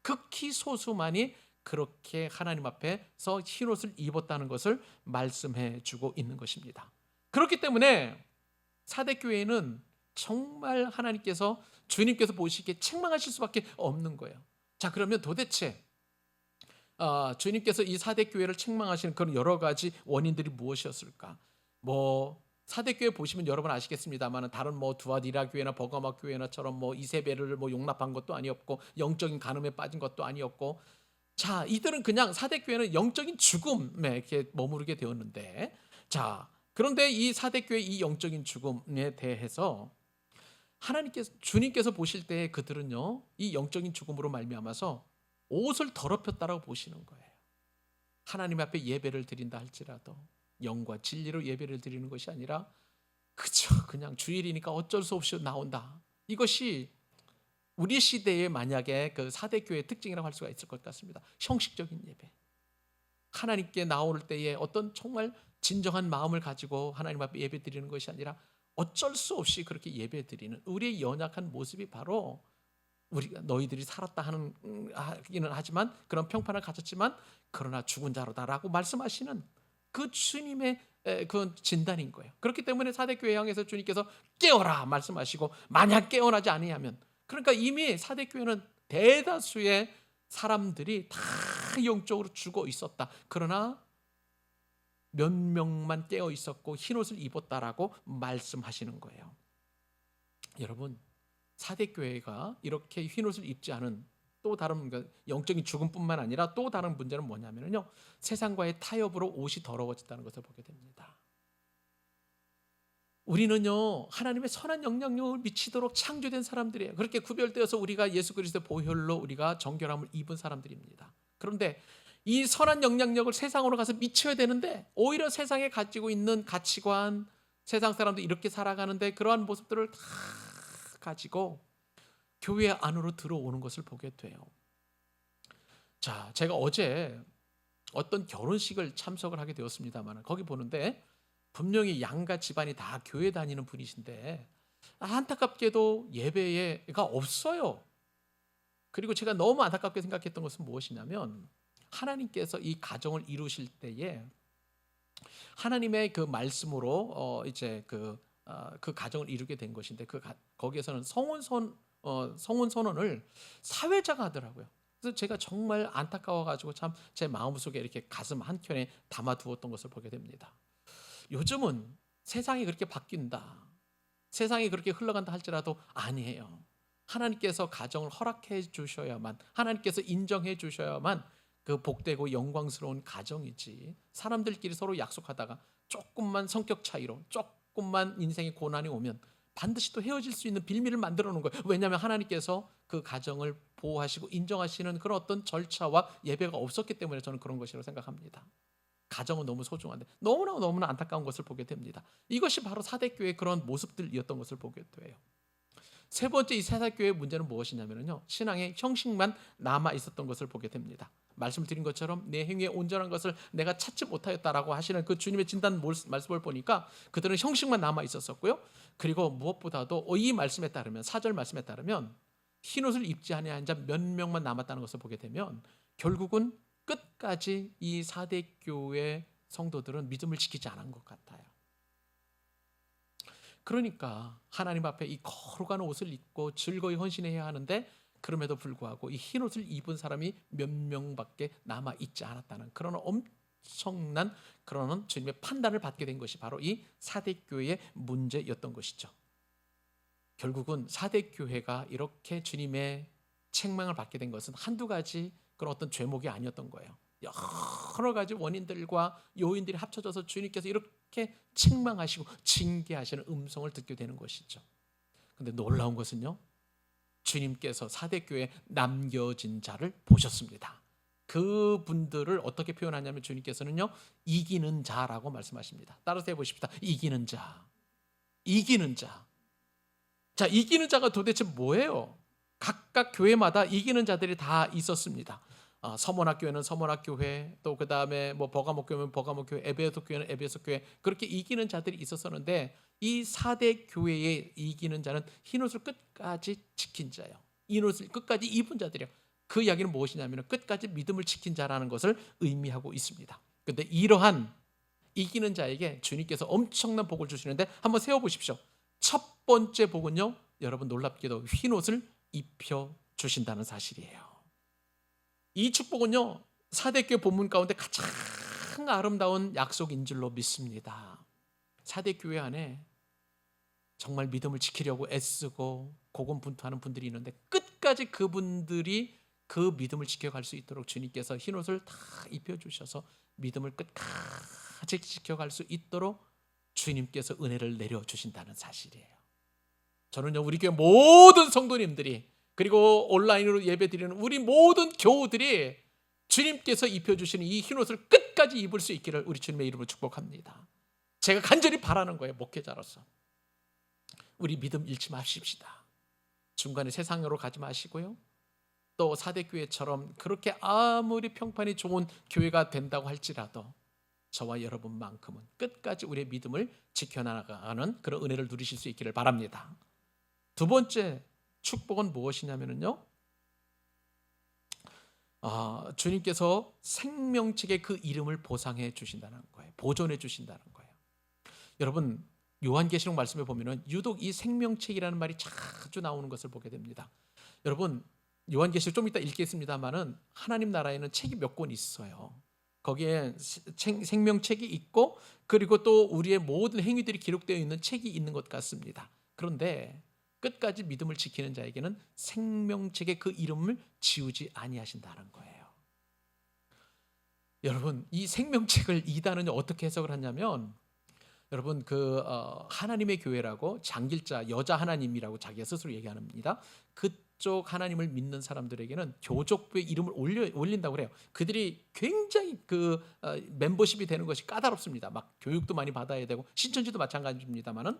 극히 소수만이 그렇게 하나님 앞에서 흰 옷을 입었다는 것을 말씀해 주고 있는 것입니다. 그렇기 때문에 사대교회는 정말 하나님께서, 주님께서 보시기에 책망하실 수밖에 없는 거예요. 자, 그러면 도대체 주님께서 이 사대교회를 책망하시는 그런 여러 가지 원인들이 무엇이었을까? 뭐 사대교회 보시면 여러분 아시겠습니다만, 다른 뭐 두아디라 교회나 버가마 교회나처럼 뭐 이세벨을 뭐 용납한 것도 아니었고, 영적인 간음에 빠진 것도 아니었고, 자, 이들은 그냥 사대교회는 영적인 죽음에 이렇게 머무르게 되었는데, 자, 그런데 이 사대교회 이 영적인 죽음에 대해서 하나님께서, 주님께서 보실 때 그들은요, 이 영적인 죽음으로 말미암아서 옷을 더럽혔다라고 보시는 거예요. 하나님 앞에 예배를 드린다 할지라도 영과 진리로 예배를 드리는 것이 아니라 그저 그냥 주일이니까 어쩔 수 없이 나온다. 이것이 우리 시대에 만약에 그 사대교회의 특징이라고 할 수가 있을 것 같습니다. 형식적인 예배. 하나님께 나올 때에 어떤 정말 진정한 마음을 가지고 하나님 앞에 예배 드리는 것이 아니라 어쩔 수 없이 그렇게 예배 드리는 우리의 연약한 모습이 바로, 우리가 너희들이 살았다 하기는 하지만, 그런 평판을 가졌지만 그러나 죽은 자로다라고 말씀하시는 그 주님의 그 진단인 거예요. 그렇기 때문에 사대교회 향해서 주님께서 깨어라 말씀하시고, 만약 깨어나지 아니하면, 그러니까 이미 사대교회는 대다수의 사람들이 다 영적으로 죽어 있었다. 그러나 몇 명만 깨어 있었고 흰옷을 입었다라고 말씀하시는 거예요. 여러분, 사대교회가 이렇게 흰옷을 입지 않은 또 다른, 영적인 죽음뿐만 아니라 또 다른 문제는 뭐냐면요, 세상과의 타협으로 옷이 더러워졌다는 것을 보게 됩니다. 우리는요, 하나님의 선한 영향력을 미치도록 창조된 사람들이에요. 그렇게 구별되어서 우리가 예수 그리스도의 보혈로 우리가 정결함을 입은 사람들입니다. 그런데 이 선한 영향력을 세상으로 가서 미쳐야 되는데, 오히려 세상에 가지고 있는 가치관, 세상 사람들이 이렇게 살아가는데 그러한 모습들을 다 가지고 교회 안으로 들어오는 것을 보게 돼요. 자, 제가 어제 어떤 결혼식을 참석을 하게 되었습니다만, 거기 보는데 분명히 양가 집안이 다 교회 다니는 분이신데 안타깝게도 예배가 없어요. 그리고 제가 너무 안타깝게 생각했던 것은 무엇이냐면, 하나님께서 이 가정을 이루실 때에 하나님의 그 말씀으로 이제 그 가정을 이루게 된 것인데, 거기에서는 성혼 선언을 사회자가 하더라고요. 그래서 제가 정말 안타까워 가지고 참 제 마음속에 이렇게 가슴 한켠에 담아 두었던 것을 보게 됩니다. 요즘은 세상이 그렇게 바뀐다, 세상이 그렇게 흘러간다 할지라도 아니에요. 하나님께서 가정을 허락해 주셔야만, 하나님께서 인정해 주셔야만 그 복되고 영광스러운 가정이지, 사람들끼리 서로 약속하다가 조금만 성격 차이로, 조금만 인생의 고난이 오면 반드시 또 헤어질 수 있는 빌미를 만들어 놓은 거예요. 왜냐하면 하나님께서 그 가정을 보호하시고 인정하시는 그런 어떤 절차와 예배가 없었기 때문에 저는 그런 것이라고 생각합니다. 가정은 너무 소중한데 너무나 안타까운 것을 보게 됩니다. 이것이 바로 사대교회의 그런 모습들이었던 것을 보게 돼요. 세 번째, 이 사대교회의 문제는 무엇이냐면요, 신앙의 형식만 남아 있었던 것을 보게 됩니다. 말씀드린 것처럼 내 행위의 온전한 것을 내가 찾지 못하였다라고 하시는 그 주님의 진단 말씀을 보니까 그들은 형식만 남아 있었었고요. 그리고 무엇보다도 이 말씀에 따르면, 4절 말씀에 따르면 흰옷을 입지 아니한 자 몇 명만 남았다는 것을 보게 되면, 결국은 끝까지 이 사대교회 성도들은 믿음을 지키지 않은 것 같아요. 그러니까 하나님 앞에 이 거룩한 옷을 입고 즐거이 헌신해야 하는데, 그럼에도 불구하고 이 흰 옷을 입은 사람이 몇 명밖에 남아 있지 않았다는 그런 엄청난 그런 주님의 판단을 받게 된 것이 바로 이 사대교회의 문제였던 것이죠. 결국은 사대 교회가 이렇게 주님의 책망을 받게 된 것은 한두 가지 그런 어떤 죄목이 아니었던 거예요. 여러 가지 원인들과 요인들이 합쳐져서 주님께서 이렇게 책망하시고 징계하시는 음성을 듣게 되는 것이죠. 근데 놀라운 것은요, 주님께서 사대교회에 남겨진 자를 보셨습니다. 그분들을 어떻게 표현하냐면 주님께서는요, 이기는 자라고 말씀하십니다. 따라서 해보십시다. 이기는 자. 이기는 자. 자, 이기는 자가 도대체 뭐예요? 각각 교회마다 이기는 자들이 다 있었습니다. 서문학교회는 서문학교회, 또 그 다음에 뭐 버가목교회는 버가목교회, 에베소교회는 에베소교회, 그렇게 이기는 자들이 있었었는데 이 4대 교회의 이기는 자는 흰옷을 끝까지 지킨 자예요. 흰옷을 끝까지 입은 자들이에요. 그 이야기는 무엇이냐면 끝까지 믿음을 지킨 자라는 것을 의미하고 있습니다. 그런데 이러한 이기는 자에게 주님께서 엄청난 복을 주시는데 한번 세워보십시오. 첫 번째 복은요, 여러분 놀랍게도 흰옷을 입혀주신다는 사실이에요. 이 축복은요, 사대교회 본문 가운데 가장 아름다운 약속인 줄로 믿습니다. 사대교회 안에 정말 믿음을 지키려고 애쓰고 고군분투하는 분들이 있는데 끝까지 그분들이 그 믿음을 지켜갈 수 있도록 주님께서 흰옷을 다 입혀주셔서 믿음을 끝까지 지켜갈 수 있도록 주님께서 은혜를 내려주신다는 사실이에요. 저는요, 우리 교회 모든 성도님들이, 그리고 온라인으로 예배드리는 우리 모든 교우들이 주님께서 입혀주시는 이 흰옷을 끝까지 입을 수 있기를 우리 주님의 이름으로 축복합니다. 제가 간절히 바라는 거예요. 목회자로서 우리 믿음 잃지 마십시다. 중간에 세상으로 가지 마시고요, 또 사대교회처럼 그렇게 아무리 평판이 좋은 교회가 된다고 할지라도 저와 여러분만큼은 끝까지 우리의 믿음을 지켜나가는 그런 은혜를 누리실 수 있기를 바랍니다. 두 번째 축복은 무엇이냐면요, 주님께서 생명책의 그 이름을 보상해 주신다는 거예요. 보존해 주신다는 거예요. 여러분, 요한계시록 말씀에 보면은 유독 이 생명책이라는 말이 자주 나오는 것을 보게 됩니다. 여러분, 요한계시록 좀 이따 읽겠습니다만은 하나님 나라에는 책이 몇 권 있어요. 거기에 생명책이 있고, 그리고 또 우리의 모든 행위들이 기록되어 있는 책이 있는 것 같습니다. 그런데 끝까지 믿음을 지키는 자에게는 생명책의 그 이름을 지우지 아니하신다는 거예요. 여러분, 이 생명책을 이단은 어떻게 해석을 하냐면, 여러분 하나님의 교회라고 장길자 여자 하나님이라고 자기가 스스로 얘기합니다. 그쪽 하나님을 믿는 사람들에게는 교족부의 이름을 올린다고 그래요. 그들이 굉장히 멤버십이 되는 것이 까다롭습니다. 막 교육도 많이 받아야 되고, 신천지도 마찬가지입니다만은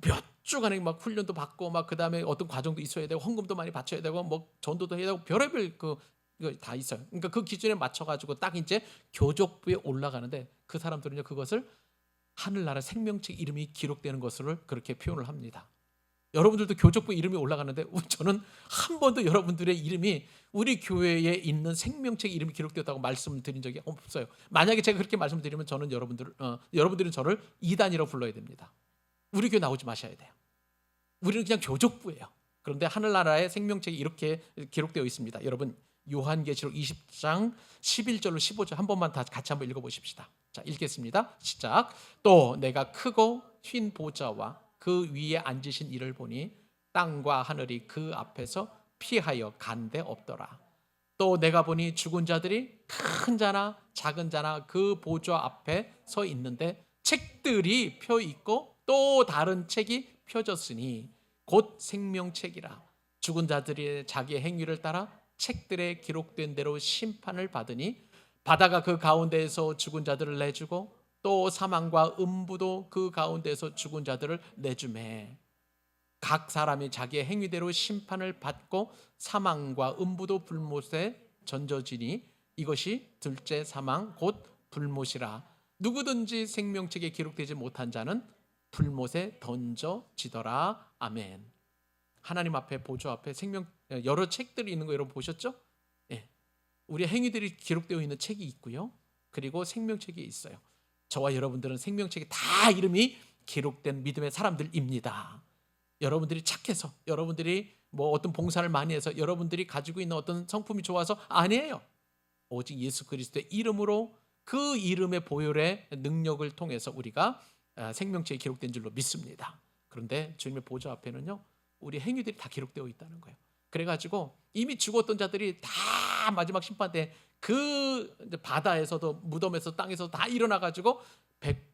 몇 주간에 막 훈련도 받고, 막 그다음에 어떤 과정도 있어야 되고, 헌금도 많이 바쳐야 되고, 뭐 전도도 해야 되고, 별의별 이거 다 있어요. 그러니까 그 기준에 맞춰 가지고 딱 이제 교족부에 올라가는데, 그 사람들은요 그것을 하늘나라 생명책 이름이 기록되는 것을 그렇게 표현을 합니다. 여러분들도 교족부 이름이 올라가는데 저는 한 번도 여러분들의 이름이 우리 교회에 있는 생명책 이름이 기록되었다고 말씀드린 적이 없어요. 만약에 제가 그렇게 말씀드리면 저는 여러분들은 저를 이단이라고 불러야 됩니다. 우리 교회 나오지 마셔야 돼요. 우리는 그냥 교족부예요. 그런데 하늘나라의 생명책이 이렇게 기록되어 있습니다. 여러분, 요한계시록 20장 11절로 15절 한 번만 다 같이 한번 읽어보십시다. 자, 읽겠습니다. 시작. 또 내가 크고 흰 보좌와 그 위에 앉으신 이를 보니 땅과 하늘이 그 앞에서 피하여 간데 없더라. 또 내가 보니 죽은 자들이 큰 자나 작은 자나 그 보좌 앞에 서 있는데 책들이 펴 있고 또 다른 책이 펴졌으니 곧 생명책이라. 죽은 자들이 자기의 행위를 따라 책들에 기록된 대로 심판을 받으니 바다가 그 가운데에서 죽은 자들을 내주고 또 사망과 음부도 그 가운데에서 죽은 자들을 내주매 각 사람이 자기의 행위대로 심판을 받고 사망과 음부도 불못에 던져지니 이것이 둘째 사망 곧 불못이라. 누구든지 생명책에 기록되지 못한 자는 불못에 던져지더라. 아멘. 하나님 앞에 보좌 앞에 여러 책들이 있는 거 여러분 보셨죠? 예. 우리 행위들이 기록되어 있는 책이 있고요, 그리고 생명책이 있어요. 저와 여러분들은 생명책에 다 이름이 기록된 믿음의 사람들입니다. 여러분들이 착해서, 여러분들이 뭐 어떤 봉사를 많이 해서, 여러분들이 가지고 있는 어떤 성품이 좋아서 아니에요. 오직 예수 그리스도의 이름으로, 그 이름의 보혈의 능력을 통해서 우리가 생명책에 기록된 줄로 믿습니다. 그런데 주님의 보좌 앞에는요, 우리 행위들이 다 기록되어 있다는 거예요. 그래가지고 이미 죽었던 자들이 다 마지막 심판 때 그 바다에서도 무덤에서 땅에서 다 일어나가지고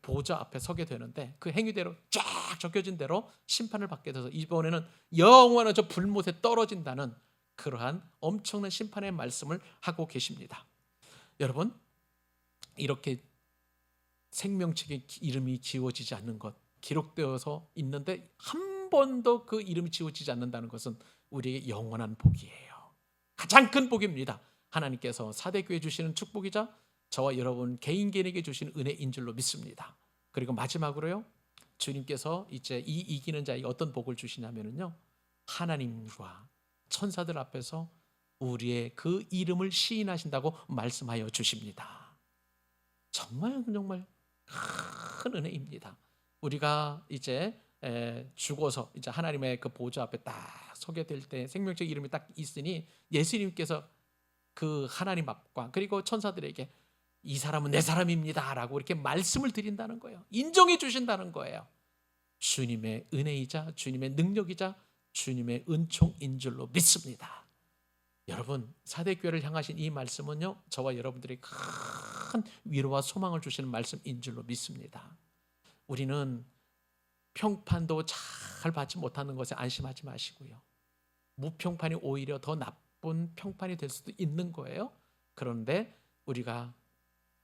보좌 앞에 서게 되는데, 그 행위대로 쫙 적혀진 대로 심판을 받게 돼서 이번에는 영원한 저 불못에 떨어진다는 그러한 엄청난 심판의 말씀을 하고 계십니다. 여러분, 이렇게 생명책에 이름이 지워지지 않는 것, 기록되어서 있는데 한 번도 그 이름이 지워지지 않는다는 것은 우리에게 영원한 복이에요. 가장 큰 복입니다. 하나님께서 사대교회 주시는 축복이자 저와 여러분 개인에게 주시는 은혜인 줄로 믿습니다. 그리고 마지막으로요, 주님께서 이제 이 이기는 자에게 어떤 복을 주시냐면요, 하나님과 천사들 앞에서 우리의 그 이름을 시인하신다고 말씀하여 주십니다. 정말 큰 은혜입니다. 우리가 이제 죽어서 이제 하나님의 그 보좌 앞에 딱 서게 될 때 생명책 이름이 딱 있으니 예수님께서 그 하나님 앞과 그리고 천사들에게 이 사람은 내 사람입니다 라고 이렇게 말씀을 드린다는 거예요. 인정해 주신다는 거예요. 주님의 은혜이자 주님의 능력이자 주님의 은총인 줄로 믿습니다. 여러분, 사대교회를 향하신 이 말씀은요, 저와 여러분들이 큰 위로와 소망을 주시는 말씀인 줄로 믿습니다. 우리는 평판도 잘 받지 못하는 것에 안심하지 마시고요, 무평판이 오히려 더 나쁜 평판이 될 수도 있는 거예요. 그런데 우리가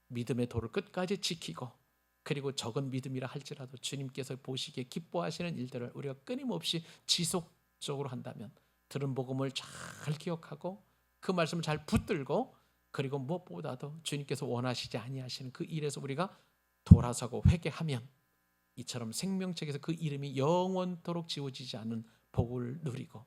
믿음의 도를 끝까지 지키고, 그리고 적은 믿음이라 할지라도 주님께서 보시기에 기뻐하시는 일들을 우리가 끊임없이 지속적으로 한다면, 들은 복음을 잘 기억하고 그 말씀을 잘 붙들고, 그리고 무엇보다도 주님께서 원하시지 아니하시는 그 일에서 우리가 돌아서고 회개하면 이처럼 생명책에서 그 이름이 영원토록 지워지지 않는 복을 누리고,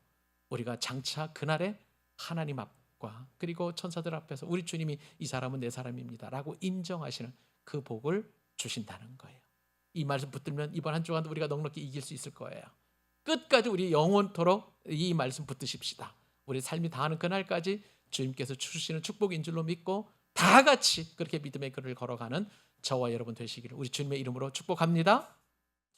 우리가 장차 그날에 하나님 앞과 그리고 천사들 앞에서 우리 주님이 이 사람은 내 사람입니다 라고 인정하시는 그 복을 주신다는 거예요. 이 말씀 붙들면 이번 한 주간도 우리가 넉넉히 이길 수 있을 거예요. 끝까지 우리 영원토록 이 말씀 붙드십시다. 우리 삶이 다하는 그날까지 주님께서 주시는 축복인 줄로 믿고 다 같이 그렇게 믿음의 길을 걸어가는 저와 여러분 되시기를 우리 주님의 이름으로 축복합니다.